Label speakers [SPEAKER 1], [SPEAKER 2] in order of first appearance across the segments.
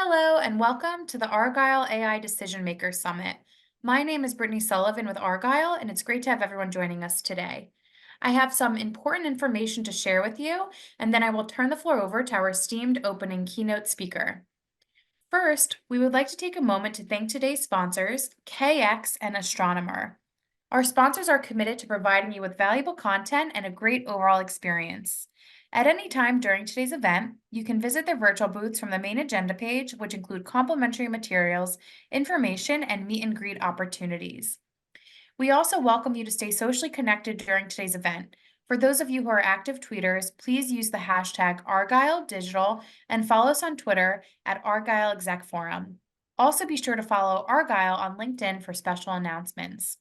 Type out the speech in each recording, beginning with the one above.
[SPEAKER 1] Hello, and welcome to the Argyle AI Decision Maker Summit. My name is Brittany Sullivan with Argyle, and it's great to have everyone joining us today. I have some important information to share with you, and then I will turn the floor over to our esteemed opening keynote speaker. First, we would like to take a moment to thank today's sponsors, KX and Astronomer. Our sponsors are committed to providing you with valuable content and a great overall experience. At any time during today's event, you can visit the virtual booths from the main agenda page, which include complimentary materials, information, and meet and greet opportunities. We also welcome you to stay socially connected during today's event. For those of you who are active tweeters, please use the hashtag ArgyleDigital and follow us on Twitter at ArgyleExecForum. Also be sure to follow Argyle on LinkedIn for special announcements.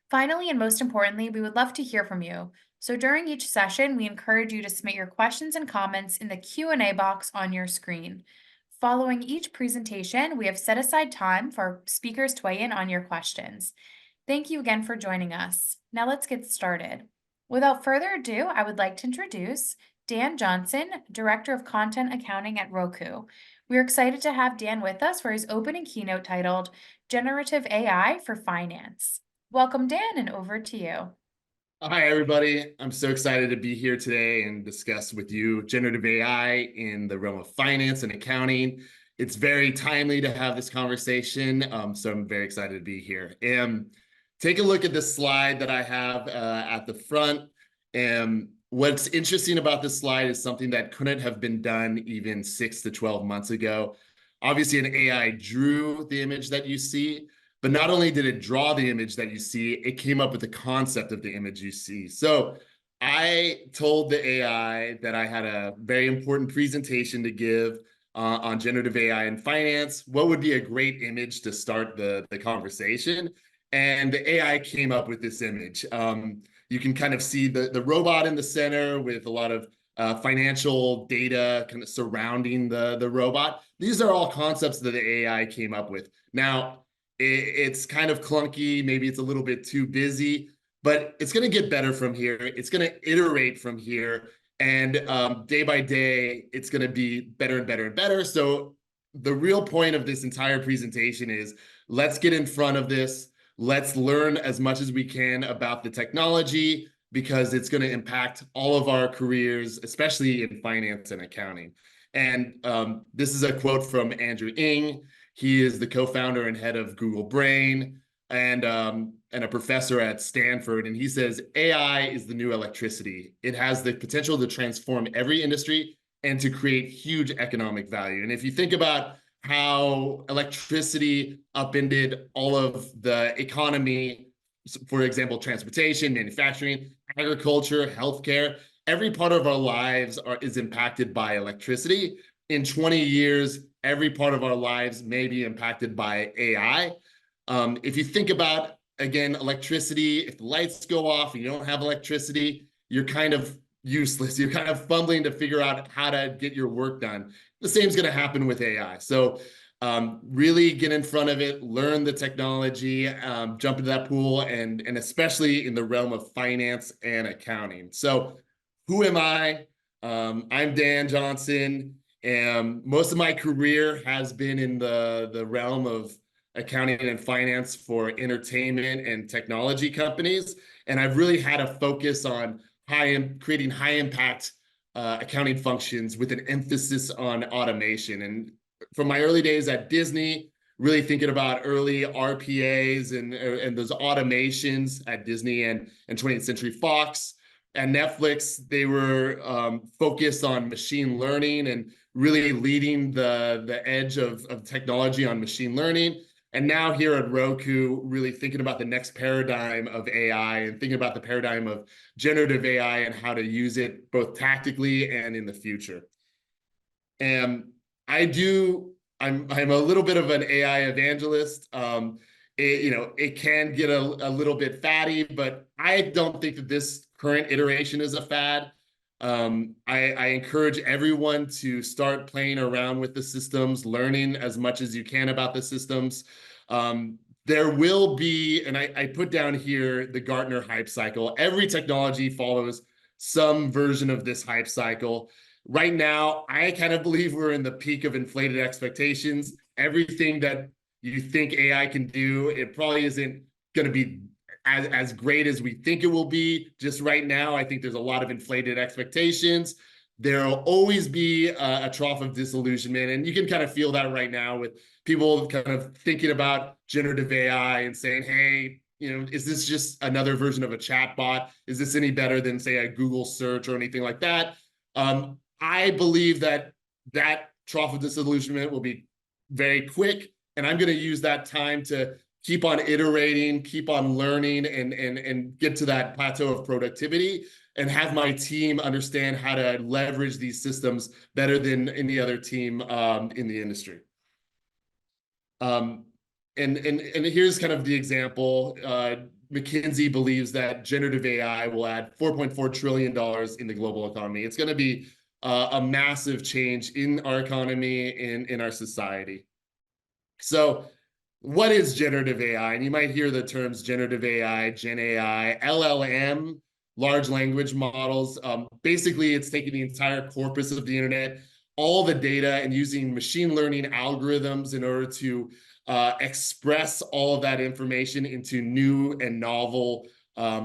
[SPEAKER 1] Finally, and most importantly, we would love to hear from you. So during each session, we encourage you to submit your questions and comments in the Q&A box on your screen. Following each presentation, we have set aside time for speakers to weigh in on your questions. Thank you again for joining us. Now let's get started. Without further ado, I would like to introduce Dan Johnson, Director of Content Accounting at Roku. We're excited to have Dan with us for his opening keynote titled Generative AI for Finance. Welcome, Dan, and over to you.
[SPEAKER 2] Hi, everybody. I'm so excited to be here today and discuss with you generative AI in the realm of finance and accounting. It's very timely to have this conversation, so I'm very excited to be here. Take a look at this slide that I have at the front. What's interesting about this slide is something that couldn't have been done even 6 to 12 months ago. Obviously, an AI drew the image that you see, but not only did it draw the image that you see, it came up with the concept of the image you see. So I told the AI that I had a very important presentation to give on generative AI in finance. What would be a great image to start the conversation? And the AI came up with this image. You can kind of see the robot in the center with a lot of financial data kind of surrounding the robot. These are all concepts that the AI came up with. Now, it's kind of clunky, maybe it's a little bit too busy, but it's going to get better from here. It's going to iterate from here, and day by day, it's going to be better and better and better. So the real point of this entire presentation is let's get in front of this. Let's learn as much as we can about the technology because it's going to impact all of our careers, especially in finance and accounting. And this is a quote from Andrew Ng. He is the co-founder and head of Google Brain and a professor at Stanford. And he says, AI is the new electricity. It has the potential to transform every industry and to create huge economic value. And if you think about how electricity upended all of the economy, for example, transportation, manufacturing, agriculture, healthcare, every part of our lives is impacted by electricity. In 20 years, every part of our lives may be impacted by AI. If you think about, again, electricity, if the lights go off and you don't have electricity, you're kind of useless. You're kind of fumbling to figure out how to get your work done. The same is going to happen with AI. So really get in front of it, learn the technology, jump into that pool, and especially in the realm of finance and accounting. So who am I? I'm Dan Johnson. And most of my career has been in the realm of accounting and finance for entertainment and technology companies. And I've really had a focus on creating high impact accounting functions with an emphasis on automation. And from my early days at Disney, really thinking about early RPAs and those automations at Disney and 20th Century Fox. At Netflix, they were focused on machine learning and really leading the edge of technology on machine learning. And now here at Roku, really thinking about the next paradigm of AI and thinking about the paradigm of generative AI and how to use it both tactically and in the future. And I'm a little bit of an AI evangelist. It can get a little bit fatty, but I don't think that this current iteration is a fad. I encourage everyone to start playing around with the systems, learning as much as you can about the systems. There will be, and I put down here the Gartner hype cycle. Every technology follows some version of this hype cycle. right now, I kind of believe we're in the peak of inflated expectations. Everything that you think AI can do, it probably isn't going to be as great as we think it will be. Just right now, I think there's a lot of inflated expectations. There'll always be a trough of disillusionment, and you can kind of feel that right now with people kind of thinking about generative AI and saying, hey, is this just another version of a chatbot? Is this any better than, say, a Google search or anything like that? I believe that trough of disillusionment will be very quick, and I'm going to use that time to keep on iterating, keep on learning, and get to that plateau of productivity, and have my team understand how to leverage these systems better than any other team in the industry. And here's kind of the example. McKinsey believes that generative AI will add $4.4 trillion in the global economy. It's going to be a massive change in our economy, in our society. So what is generative AI? And you might hear the terms generative AI, Gen AI, LLM, large language models. Basically, it's taking the entire corpus of the internet, all the data, and using machine learning algorithms in order to express all of that information into new and novel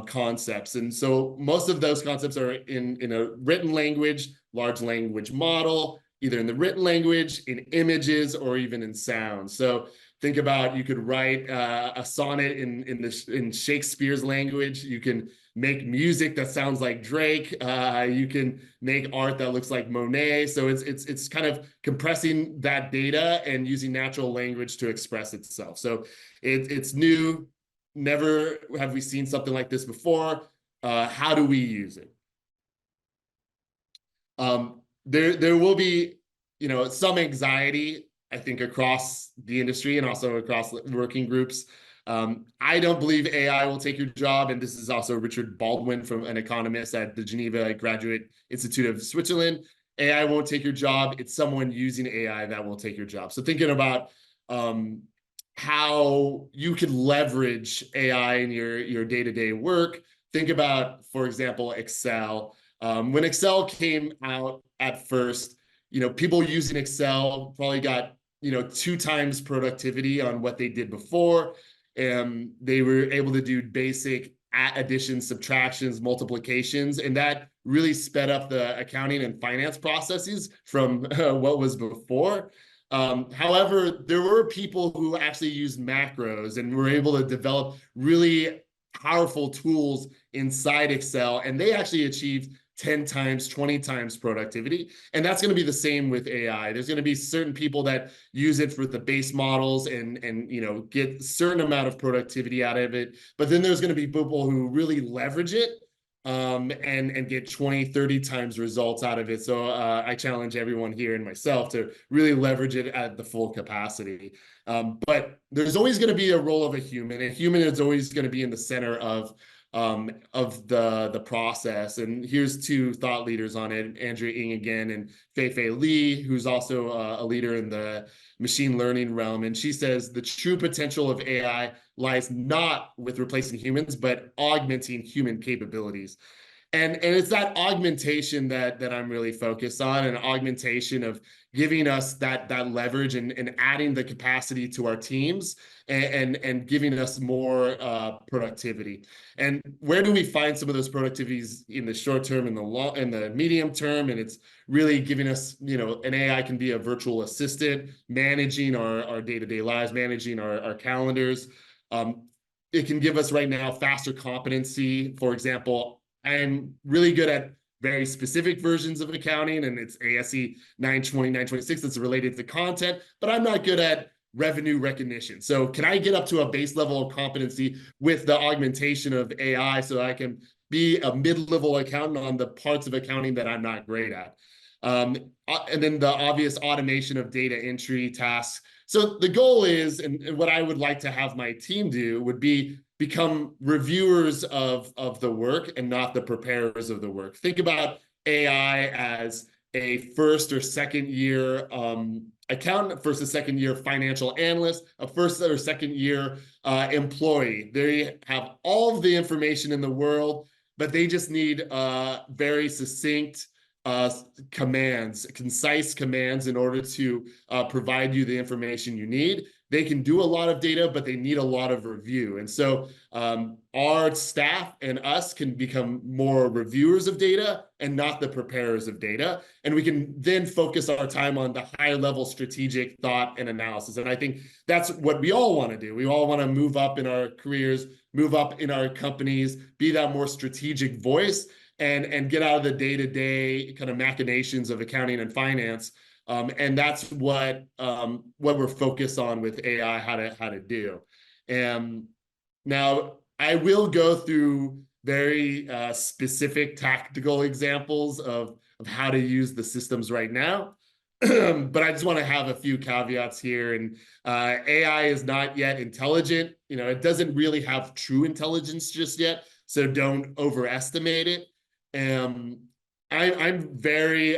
[SPEAKER 2] concepts. And so most of those concepts are in a written language, large language model, either in the written language, in images, or even in sound. So think about, you could write a sonnet in Shakespeare's language. You can make music that sounds like Drake. You can make art that looks like Monet. So it's kind of compressing that data and using natural language to express itself. So it's new. Never have we seen something like this before. How do we use it? There will be, some anxiety, I think, across the industry and also across working groups. I don't believe AI will take your job, and this is also Richard Baldwin, from an economist at the Geneva Graduate Institute of Switzerland. AI won't take your job. It's someone using AI that will take your job. So thinking about how you could leverage AI in your day-to-day work. Think about, for example, Excel. When Excel came out at first, people using Excel probably got 2 times productivity on what they did before. And they were able to do basic additions, subtractions, multiplications, and that really sped up the accounting and finance processes from what was before. However, there were people who actually used macros and were able to develop really powerful tools inside Excel, and they actually achieved 10 times, 20 times productivity. And that's going to be the same with AI. There's going to be certain people that use it for the base models and get a certain amount of productivity out of it. But then there's going to be people who really leverage it and get 20, 30 times results out of it. So I challenge everyone here and myself to really leverage it at the full capacity. But there's always going to be a role of a human. A human is always going to be in the center of the process. And here's 2 thought leaders on it, Andrea Ng again, and Fei Li, who's also a leader in the machine learning realm. And she says the true potential of AI lies not with replacing humans, but augmenting human capabilities. And it's that augmentation that I'm really focused on, an augmentation of giving us that leverage and adding the capacity to our teams and giving us more productivity. And where do we find some of those productivities in the short term, in the medium term? And it's really giving us, an AI can be a virtual assistant, managing our day-to-day lives, managing our calendars. It can give us right now faster competency. For example, I'm really good at very specific versions of accounting, and it's ASC 920, 926 that's related to content, but I'm not good at revenue recognition. So can I get up to a base level of competency with the augmentation of AI so I can be a mid-level accountant on the parts of accounting that I'm not great at? And then the obvious automation of data entry tasks. So the goal is, and what I would like to have my team do would be become reviewers of the work and not the preparers of the work. Think about AI as a first or second year accountant, first or second year financial analyst, a first or second year employee. They have all of the information in the world, but they just need very succinct uh, commands, concise commands in order to provide you the information you need. They can do a lot of data, but they need a lot of review. And so our staff and us can become more reviewers of data and not the preparers of data. And we can then focus our time on the high level strategic thought and analysis. And I think that's what we all want to do. We all want to move up in our careers, move up in our companies, be that more strategic voice, and get out of the day-to-day kind of machinations of accounting and finance. And that's what we're focused on with AI, how to do. And now I will go through very specific tactical examples of how to use the systems right now. But I just want to have a few caveats here. And AI is not yet intelligent. It doesn't really have true intelligence just yet. So don't overestimate it. I'm very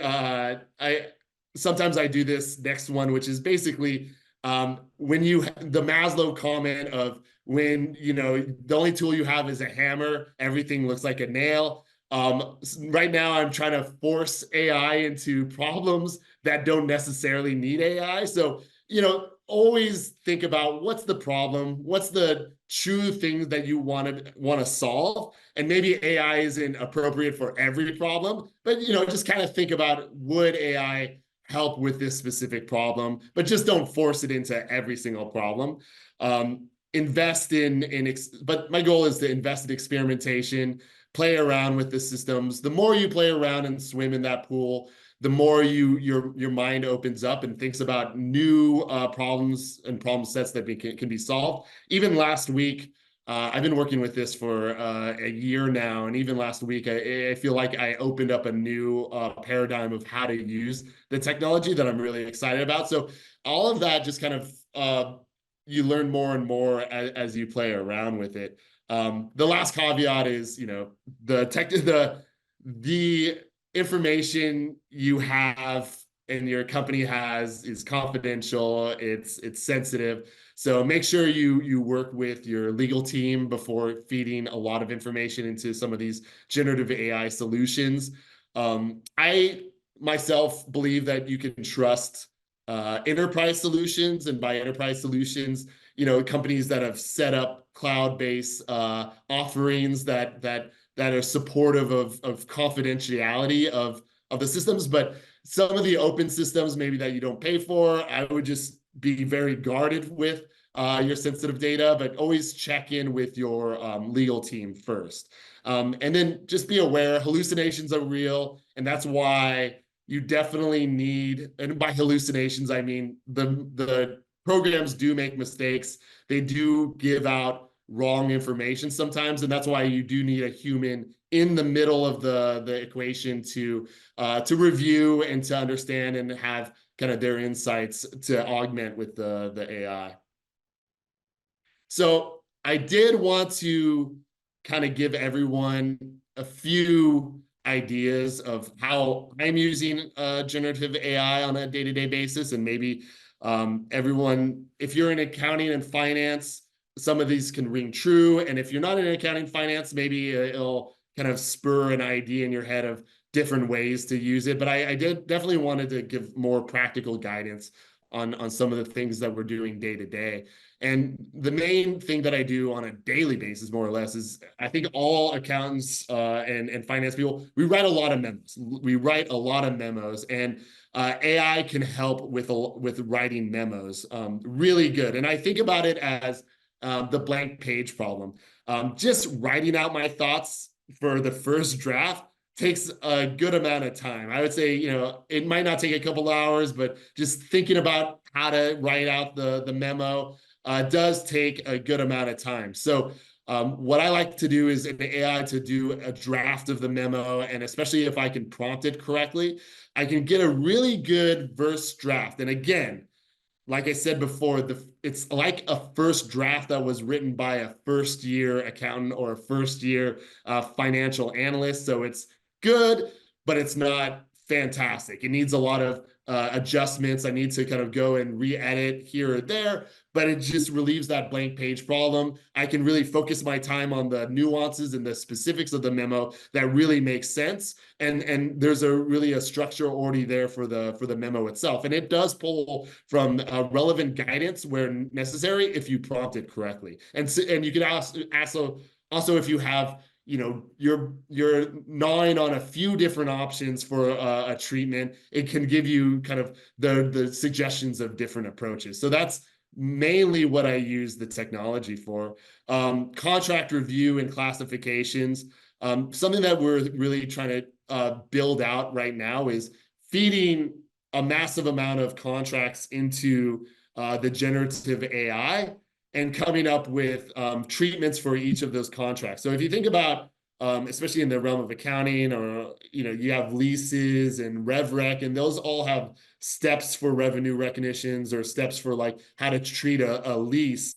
[SPEAKER 2] sometimes I do this next one, which is basically when the Maslow comment of when the only tool you have is a hammer, everything looks like a nail. Right now I'm trying to force AI into problems that don't necessarily need AI. So always think about what's the problem, what's the true thing that you want to solve, and maybe AI isn't appropriate for every problem, but just kind of think about, would AI help with this specific problem, but just don't force it into every single problem. Invest but my goal is to invest in experimentation, play around with the systems. The more you play around and swim in that pool, the more your mind opens up and thinks about new problems and problem sets that can be solved. Even last week, I've been working with this for a year now, and even last week, I feel like I opened up a new paradigm of how to use the technology that I'm really excited about. So all of that just kind of you learn more and more as you play around with it. The last caveat is, the information you have and your company has is confidential. It's sensitive. So make sure you work with your legal team before feeding a lot of information into some of these generative AI solutions. I myself believe that you can trust enterprise solutions, and by enterprise solutions, companies that have set up cloud-based offerings that are supportive of confidentiality of the systems. But some of the open systems maybe that you don't pay for, I would just be very guarded with your sensitive data, but always check in with your legal team first. And then just be aware, hallucinations are real, and that's why you definitely need, and by hallucinations, I mean the programs do make mistakes. They do give out wrong information sometimes, and that's why you do need a human in the middle of the equation to review and to understand and have kind of their insights to augment with the AI. So I did want to kind of give everyone a few ideas of how I'm using generative AI on a day-to-day basis, and maybe everyone, if you're in accounting and finance, some of these can ring true. And if you're not in accounting and finance, maybe it'll kind of spur an idea in your head of different ways to use it. But I definitely wanted to give more practical guidance on some of the things that we're doing day to day. And the main thing that I do on a daily basis, more or less, is I think all accountants and finance people, we write a lot of memos. We write a lot of memos, and AI can help with writing memos really good. And I think about it as the blank page problem. Just writing out my thoughts for the first draft takes a good amount of time. I would say, it might not take a couple hours, but just thinking about how to write out the memo does take a good amount of time. So what I like to do is in the AI to do a draft of the memo, and especially if I can prompt it correctly, I can get a really good verse draft. And again, like I said before, it's like a first draft that was written by a first-year accountant or a first-year financial analyst. So it's good, but it's not fantastic. It needs a lot of adjustments. I need to kind of go and re-edit here or there, but it just relieves that blank page problem. I can really focus my time on the nuances and the specifics of the memo that really makes sense. And there's really a structure already there for the memo itself. And it does pull from relevant guidance where necessary if you prompt it correctly. And you can also if you have you're gnawing on a few different options for a treatment, it can give you kind of the suggestions of different approaches. So that's mainly what I use the technology for. Contract review and classifications. Something that we're really trying to build out right now is feeding a massive amount of contracts into the generative AI and coming up with treatments for each of those contracts. So if you think about, especially in the realm of accounting, or you have leases and rev rec, and those all have steps for revenue recognitions or steps for like how to treat a lease.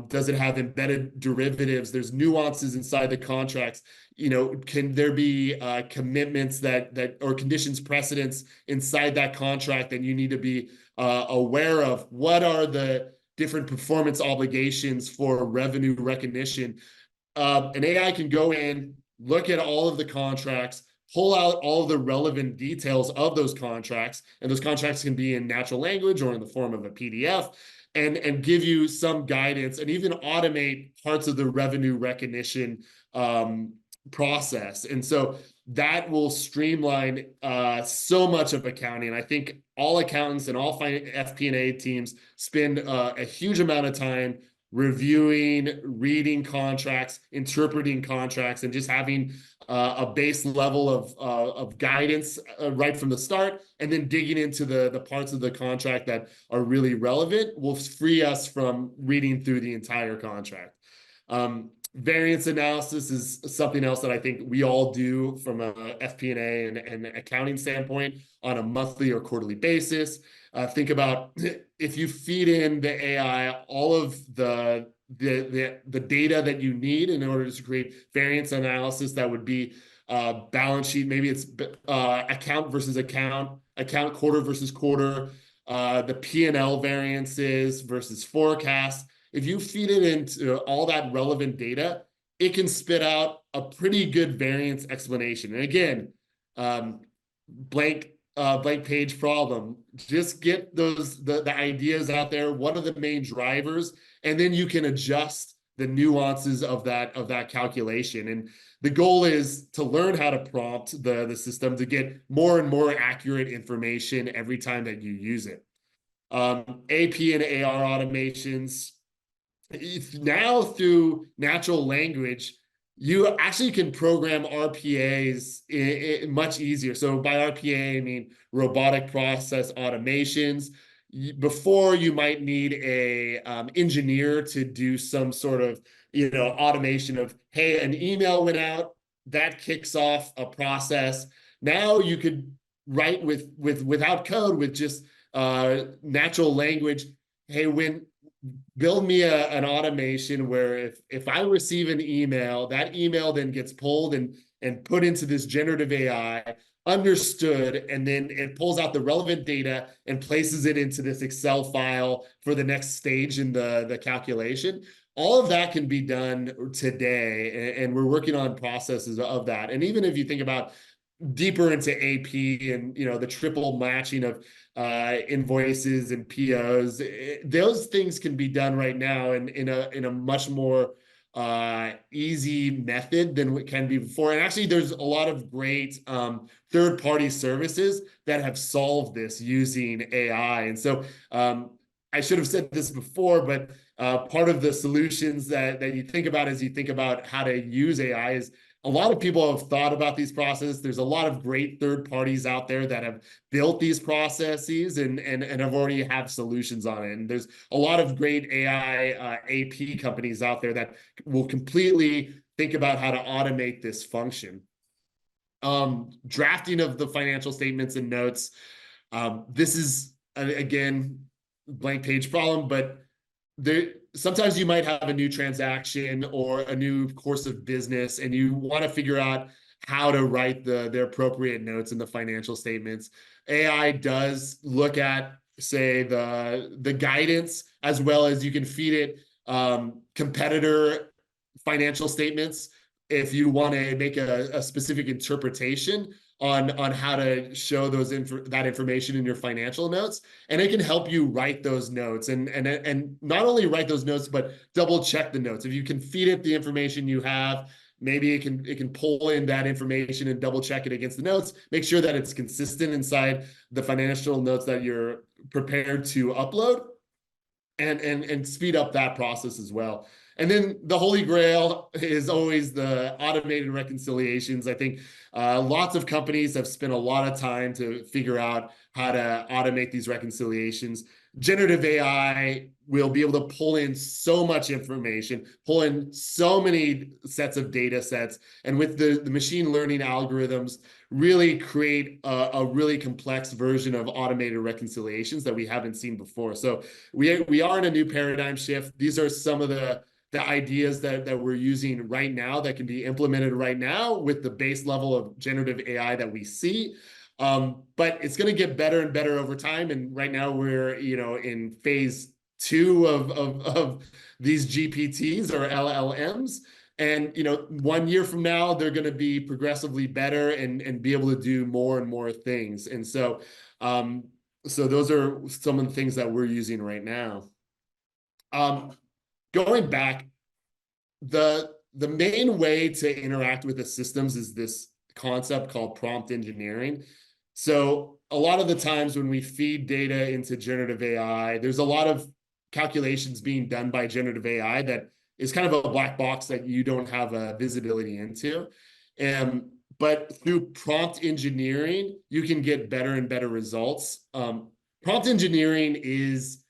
[SPEAKER 2] Does it have embedded derivatives? There's nuances inside the contracts. Can there be commitments that or conditions precedents inside that contract that you need to be aware of? What are the different performance obligations for revenue recognition? An AI can go in, look at all of the contracts, pull out all of the relevant details of those contracts, and those contracts can be in natural language or in the form of a PDF, and give you some guidance and even automate parts of the revenue recognition process. And so that will streamline so much of accounting. I think all accountants and all FP&A teams spend a huge amount of time reviewing, reading contracts, interpreting contracts, and just having a base level of guidance right from the start, and then digging into the parts of the contract that are really relevant will free us from reading through the entire contract. Variance analysis is something else that I think we all do from a FP&A and accounting standpoint on a monthly or quarterly basis. Think about if you feed in the AI all of the data that you need in order to create variance analysis. That would be balance sheet, maybe it's account versus account quarter versus quarter, the P&L variances versus forecast. If you feed it into all that relevant data, it can spit out a pretty good variance explanation. And again, blank page problem. Just get the ideas out there. What are the main drivers? And then you can adjust the nuances of that calculation. And the goal is to learn how to prompt the system to get more and more accurate information every time that you use it. AP and AR automations. Now through natural language, you actually can program RPAs much easier. So by RPA, I mean robotic process automations. Before, you might need a engineer to do some sort of automation of, hey, an email went out, that kicks off a process. Now you could write without code, with just natural language. Hey, build me an automation where if I receive an email, that email then gets pulled and put into this generative AI, understood, and then it pulls out the relevant data and places it into this Excel file for the next stage in the calculation. All of that can be done today, and we're working on processes of that. And even if you think about deeper into AP and the triple matching of invoices and POs, those things can be done right now in a much more easy method than what can be before. And actually, there's a lot of great third-party services that have solved this using AI. And so I should have said this before, but part of the solutions that you think about as you think about how to use AI is a lot of people have thought about these processes. There's a lot of great third parties out there that have built these processes and have already have solutions on it. And there's a lot of great AI AP companies out there that will completely think about how to automate this function. Drafting of the financial statements and notes. This is, again, blank page problem, but sometimes you might have a new transaction or a new course of business, and you want to figure out how to write the appropriate notes in the financial statements. AI does look at, say, the guidance, as well as you can feed it competitor financial statements if you want to make a specific interpretation on how to show that information in your financial notes, and it can help you write those notes, and not only write those notes, but double check the notes. If you can feed it the information you have, maybe it can pull in that information and double check it against the notes, make sure that it's consistent inside the financial notes that you're prepared to upload, and speed up that process as well. And then the holy grail is always the automated reconciliations. I think lots of companies have spent a lot of time to figure out how to automate these reconciliations. Generative AI will be able to pull in so much information, pull in so many sets of data sets, and with the machine learning algorithms, really create a really complex version of automated reconciliations that we haven't seen before. So we are in a new paradigm shift. These are some of the ideas that we're using right now that can be implemented right now with the base level of generative AI that we see. But it's going to get better and better over time. And right now we're, in phase 2 of these GPTs or LLMs. And 1 year from now, they're going to be progressively better and be able to do more and more things. And so those are some of the things that we're using right now. Going back, the main way to interact with the systems is this concept called prompt engineering. So a lot of the times when we feed data into generative AI, there's a lot of calculations being done by generative AI that is kind of a black box that you don't have a visibility into. But through prompt engineering, you can get better and better results. Prompt engineering is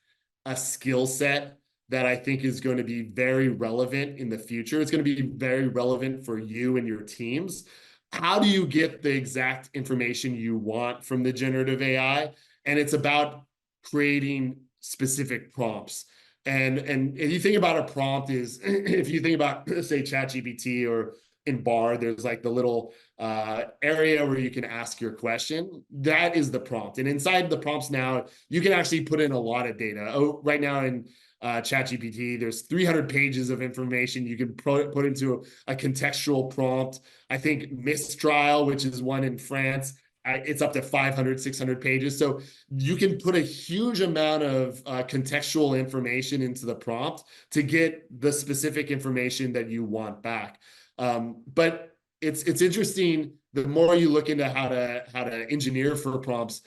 [SPEAKER 2] a skill set that I think is going to be very relevant in the future. It's going to be very relevant for you and your teams. How do you get the exact information you want from the generative AI? And it's about creating specific prompts. And if you think about a prompt is, if you think about, say, ChatGPT or in Bar, there's like the little area where you can ask your question. That is the prompt. And inside the prompts now, you can actually put in a lot of data. Oh, right now in ChatGPT, there's 300 pages of information you can put into a contextual prompt. I think Mistral, which is one in France, it's up to 500, 600 pages. So you can put a huge amount of contextual information into the prompt to get the specific information that you want back. But it's interesting, the more you look into how to engineer for prompts,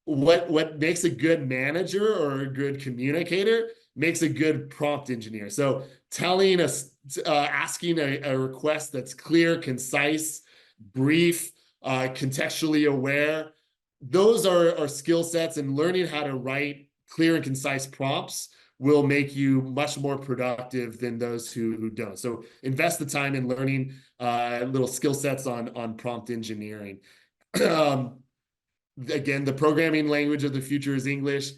[SPEAKER 2] what makes a good manager or a good communicator makes a good prompt engineer. So telling us, asking a request that's clear, concise, brief, contextually aware, those are skill sets, and learning how to write clear and concise prompts will make you much more productive than those who don't. So invest the time in learning little skill sets on prompt engineering. Again, the programming language of the future is English.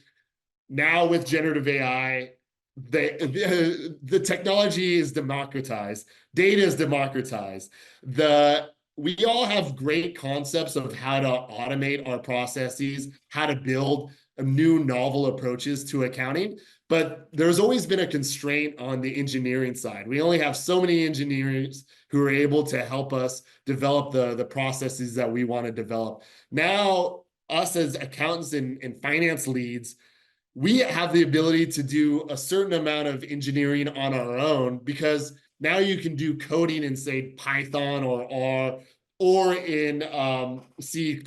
[SPEAKER 2] Now with generative AI, the technology is democratized. Data is democratized. We all have great concepts of how to automate our processes, how to build new novel approaches to accounting, but there's always been a constraint on the engineering side. We only have so many engineers who are able to help us develop the processes that we want to develop. Now, us as accountants and finance leads, we have the ability to do a certain amount of engineering on our own, because now you can do coding in, say, Python or R or in C++.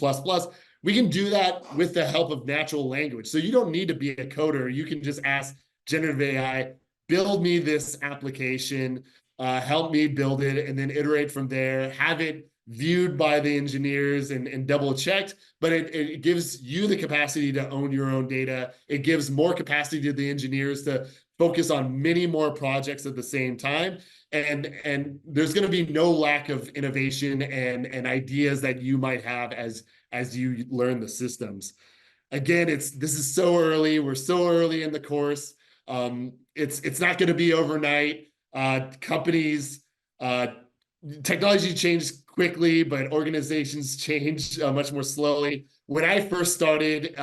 [SPEAKER 2] We can do that with the help of natural language. So you don't need to be a coder. You can just ask generative AI, build me this application, help me build it, and then iterate from there, have it viewed by the engineers and double checked, but it gives you the capacity to own your own data. It gives more capacity to the engineers to focus on many more projects at the same time. And there's going to be no lack of innovation and ideas that you might have as you learn the systems. Again, this is so early. We're so early in the course. It's not going to be overnight. Companies technology changes quickly, but organizations change much more slowly. When I first started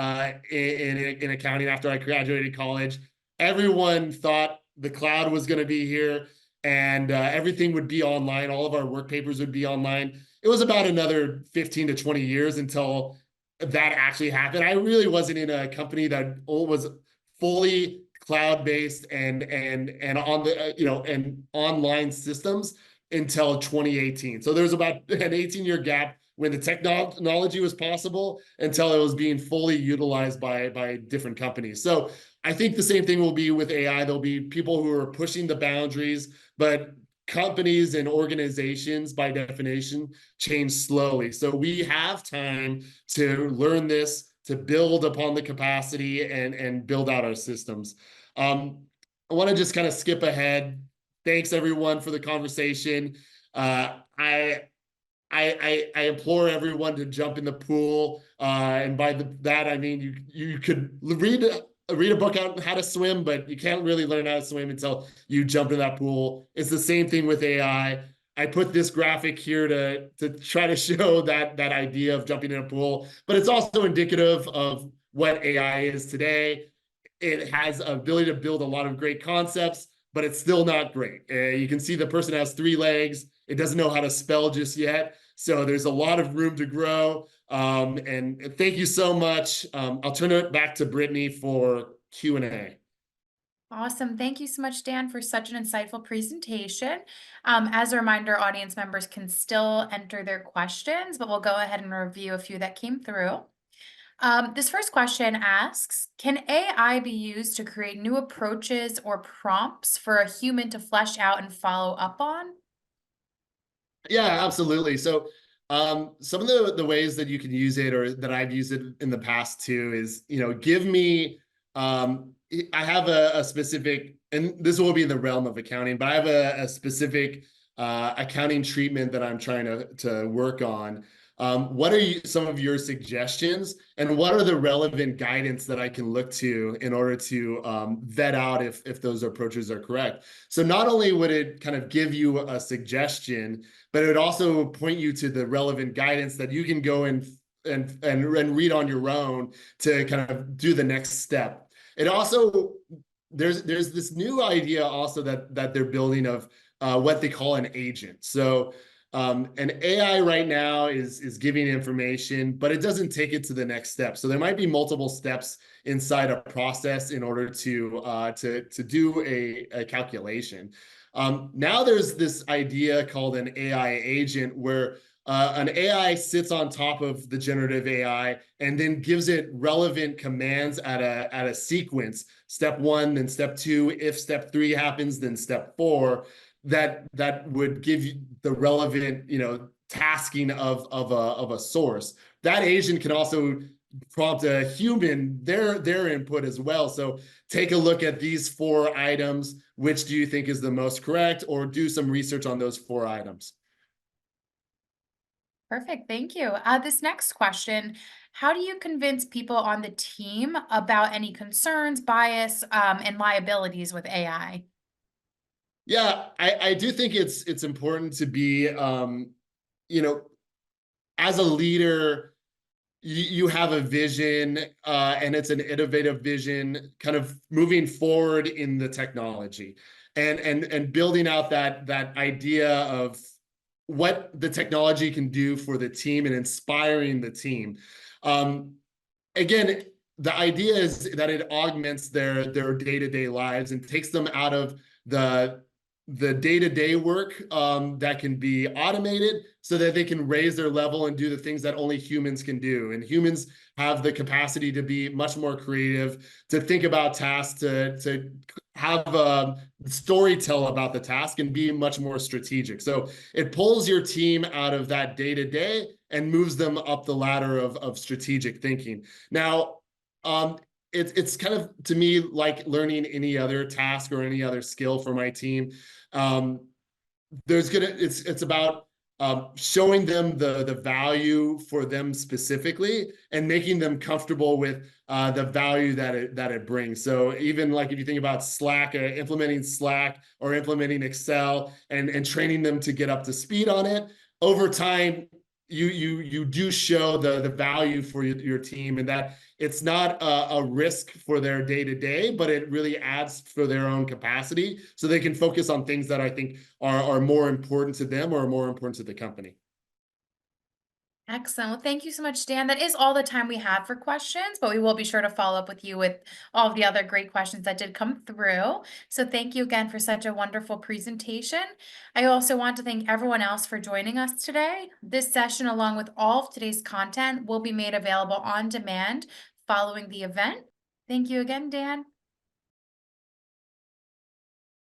[SPEAKER 2] in accounting after I graduated college, everyone thought the cloud was going to be here and everything would be online. All of our work papers would be online. It was about another 15 to 20 years until that actually happened. I really wasn't in a company that was fully cloud-based and on the and online systems until 2018. So there's about an 18-year gap when the technology was possible until it was being fully utilized by different companies. So I think the same thing will be with AI. There'll be people who are pushing the boundaries, but companies and organizations, by definition, change slowly. So we have time to learn this, to build upon the capacity and build out our systems. I want to just kind of skip ahead. Thanks everyone for the conversation. I implore everyone to jump in the pool, and by that I mean you could read a book on how to swim, but you can't really learn how to swim until you jump in that pool. It's the same thing with AI. I put this graphic here to try to show that idea of jumping in a pool, but it's also indicative of what AI is today. It has an ability to build a lot of great concepts, but it's still not great. You can see the person has 3 legs. It doesn't know how to spell just yet. So there's a lot of room to grow. And thank you so much. I'll turn it back to Brittany for Q&A.
[SPEAKER 1] Awesome. Thank you so much, Dan, for such an insightful presentation. As a reminder, audience members can still enter their questions, but we'll go ahead and review a few that came through. This first question asks, can AI be used to create new approaches or prompts for a human to flesh out and follow up on?
[SPEAKER 2] Yeah, absolutely. So some of the ways that you can use it or that I've used it in the past too is, give me, I have a specific, and this will be in the realm of accounting, but I have a specific accounting treatment that I'm trying to work on. What are some of your suggestions, and what are the relevant guidance that I can look to in order to vet out if those approaches are correct? So not only would it kind of give you a suggestion, but it would also point you to the relevant guidance that you can go and read on your own to kind of do the next step. It also, there's this new idea also that they're building of what they call an agent. So an AI right now is giving information, but it doesn't take it to the next step. So there might be multiple steps inside a process in order to do a calculation. Now there's this idea called an AI agent where an AI sits on top of the generative AI and then gives it relevant commands at a sequence. Step 1, then step 2. If step 3 happens, then step 4. That would give you the relevant, tasking of a source. That agent can also prompt a human their input as well. So take a look at these 4 items. Which do you think is the most correct, or do some research on those 4 items?
[SPEAKER 1] Perfect. Thank you. This next question, how do you convince people on the team about any concerns, bias, and liabilities with AI?
[SPEAKER 2] Yeah, I do think it's important to be, as a leader, you have a vision, and it's an innovative vision, kind of moving forward in the technology, and building out that idea of what the technology can do for the team and inspiring the team. Again, the idea is that it augments their day-to-day lives and takes them out of the day-to-day work that can be automated so that they can raise their level and do the things that only humans can do. And humans have the capacity to be much more creative, to think about tasks, to have a story tell about the task and be much more strategic. So it pulls your team out of that day-to-day and moves them up the ladder of strategic thinking. Now, it's kind of, to me, like learning any other task or any other skill for my team. It's about showing them the value for them specifically and making them comfortable with the value that it brings. So even like if you think about Slack, implementing Slack or implementing Excel and training them to get up to speed on it, over time, you do show the value for your team, and that it's not a risk for their day-to-day, but it really adds for their own capacity so they can focus on things that I think are more important to them or more important to the company.
[SPEAKER 1] Excellent. Well, thank you so much, Dan. That is all the time we have for questions, but we will be sure to follow up with you with all of the other great questions that did come through. So thank you again for such a wonderful presentation. I also want to thank everyone else for joining us today. This session, along with all of today's content, will be made available on demand following the event. Thank you again, Dan.